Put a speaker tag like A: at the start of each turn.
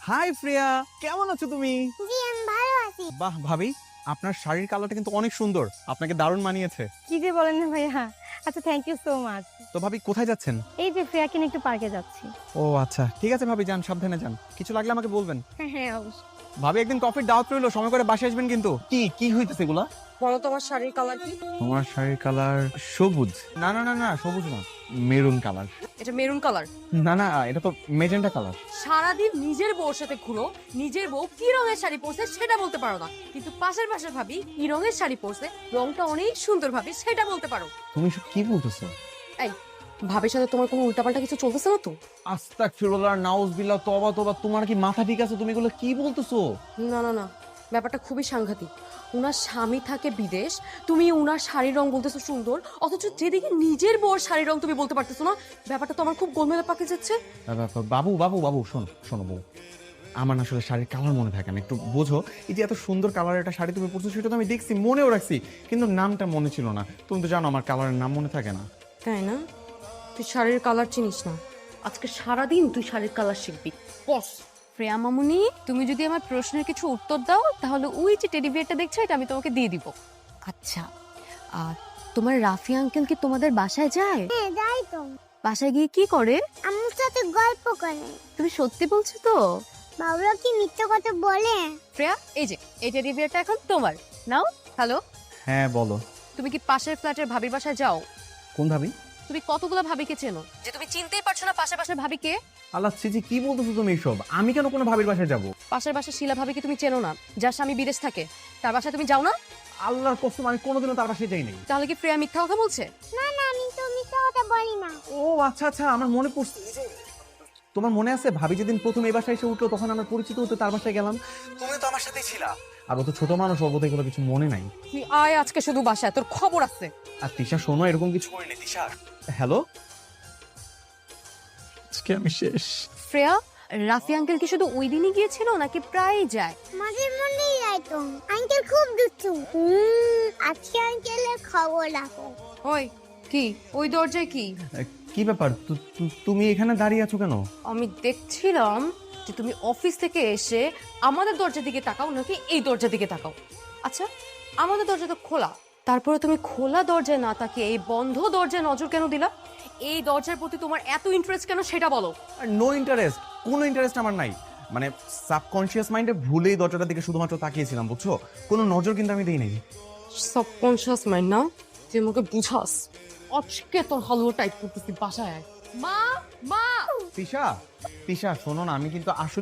A: High প্রিয়া, কেমন আছো তুমি?
B: জি আমি ভালো আছি।
A: বাহ ভাবি, আপনার শাড়ির কালারটা কিন্তু অনেক সুন্দর, আপনাকে দারুণ মানিয়েছে।
C: কি যে বলেন না ভাইয়া। আচ্ছা, থ্যাংক ইউ সো মাচ।
A: তো ভাবি কোথায় যাচ্ছেন?
C: এই যে ফ্রেয়াকে নিয়ে একটু পার্কে যাচ্ছি।
A: ও আচ্ছা, ঠিক আছে ভাবি, যান, সাবধানে যান, কিছু লাগলে আমাকে বলবেন।
C: হ্যাঁ হ্যাঁ অবশ্যই।
A: ভাবি একদিন কফির দাওয়াত রইলো, সময় করে বাসায় আসবেন কিন্তু। কি কি হইতেছে এগুলা?
D: বলো তোমার শাড়ির কালার কি?
A: তোমার শাড়ির কালার সবুজ। না না না না, সবুজ না, মেরুন কালার।
D: এটা মেরুন কালার।
A: না না, এটা তো মেজেন্টা কালার।
D: সারাদিন নিজের বউর সাথে ঘুরো, নিজের বউ কি রঙের শাড়ি পরছে সেটা বলতে পারো না, কিন্তু পাশের ভাবি কি রঙের শাড়ি পরছে, রংটা অনেক সুন্দর ভাবি সেটা বলতে পারো।
A: তুমি সব কি বলতেছো?
D: এই ভাবির সাথে তোমার কোনো উল্টাপাল্টা কিছু চলতেছে না তো?
A: আস্তাগফিরুল্লাহ, নাউজুবিল্লাহ, তওবা তওবা, তোমার কি মাথা ঠিক আছে? তুমি এগুলো কি বলতেছো?
D: না না না, ব্যাপারটা খুবই সাংঘাতিক। উনার স্বামী থাকে বিদেশ, তুমি উনার শাড়ির রং বলতেছো সুন্দর, অথচ যেদিকে নিজের বউর শাড়ির রং তুমি বলতে পারতেছো না। ব্যাপারটা তো আমার খুব গোলমেলে পাকে যাচ্ছে।
A: বাবু বাবু বাবু, শোনো শোনো বউ, আমার না আসলে শাড়ির কালার মনে থাকে না, একটু বোঝো। এই যে এত সুন্দর কালারের একটা শাড়ি তুমি পরছো, সেটা তো আমি দেখছি, মনেও রাখছি, কিন্তু নামটা মনে ছিল না। তুমি তো জানো আমার কালারের নাম মনে থাকে না।
D: তাই না? তুই শাড়ির কালার চিনিস না, আজকে সারাদিন তুই শাড়ির কালার শিখবি। বস
E: প্রিয়া মামুনি, তুমি যদি আমার প্রশ্নের কিছু উত্তর দাও তাহলে ওই যে টেডি বিয়ারটা দেখছো এটা আমি তোমাকে দিয়ে দিব। আচ্ছা, আর তোমার রাফি আঙ্কেল কি তোমাদের বাসায় যায়?
B: হ্যাঁ যাই তো।
E: বাসায় গিয়ে কি করে?
B: আম্মুর সাথে গল্প করে।
E: তুমি সত্যি বলছো তো?
B: বাবুরা কি মিথ্যে কথা বলে?
E: প্রিয়া, এই যে এই টেডি বিয়ারটা এখন তোমার, নাও। হ্যালো,
A: হ্যাঁ বলো।
E: তুমি কি পাশের ফ্ল্যাটের ভাবির বাসায় যাও?
A: কোন ভাবি?
E: তুমি কতগুলো ভাবিকে চেনো যে তুমি চিনতেই পারছো না পাশের পাশের ভাবিকে?
A: আল্লাহ ছিজি, কি বলতেছো তুমি এইসব? আমি কেন কোনো ভাবির বাসায় যাব?
E: পাশের বাসার শিলা ভাবিকে তুমি চেনো না, যার স্বামী বিদেশ থাকে, তার বাসায় তুমি যাও না?
A: আল্লাহর কসম, আমি কোনোদিনও তার বাসায় যাই নাই।
E: তাহলে কি প্রিয়া মিথ্যা কথা বলছে?
B: না না আমি তো মিথ্যে কথা বলি না।
A: ও আচ্ছা আচ্ছা, আমার মনে পড়ছে। এই যে, তোমার মনে আছে ভাবি যেদিন প্রথম এই বাসায় এসে উঠলো, তখন আমরা পরিচিত হতে তার বাসায় গেলাম, তুমি তো আমার সাথেই ছিলা। আর ও তো ছোট মানুষ, ওর বোধহয় এগুলো কিছু মনে নাই।
D: তুই আয় আজকে শুধু বাসায়, তোর খবর আছে।
A: আর তিশা শোনো, এরকম কিছু করিনি তিশা। হ্যালো, আজকে আমি শেষ।
E: শ্রেয়া, রাফি আঙ্কেল কি শুধু ওই দিনই গিয়েছিল নাকি প্রায়ই যায়?
B: মাঝে মধ্যেই যাই তো। আঙ্কেল খুব দুষ্টু। আজকে আঙ্কেলের খবর রাখো।
D: ওই কি ওই দরজায় কি?
A: কি ব্যাপার, তুমি এখানে দাঁড়িয়ে আছো কেন?
D: আমি দেখছিলাম যে তুমি অফিস থেকে এসে আমাদের দরজার দিকে তাকাও নাকি এই দরজার দিকে তাকাও। আচ্ছা, আমাদের দরজা তো খোলা, তারপরে তুমি খোলা দরজায় না তাকিয়ে এই বন্ধ দরজায় নজর কেন দিলা? এই দরজার প্রতি তোমার এত ইন্টারেস্ট কেন সেটা বলো।
A: নো ইন্টারেস্ট, কোনো ইন্টারেস্ট আমার নাই। মানে সাবকনশিয়াস মাইন্ডে ভুলেই দরজাটার দিকে শুধুমাত্র তাকিয়েছিলাম, বুঝছো? কোনো নজর কিন্তু আমি দিই নাই।
D: সাবকনশিয়াস মাইন্ড না, তুই আমাকে বুঝাস। আজকে তোর হালুয়া টাইপ করতেছি, বাসায় আয়। মা মা
A: তিশা, তিশা শোনো না, আমি কিন্তু আসলে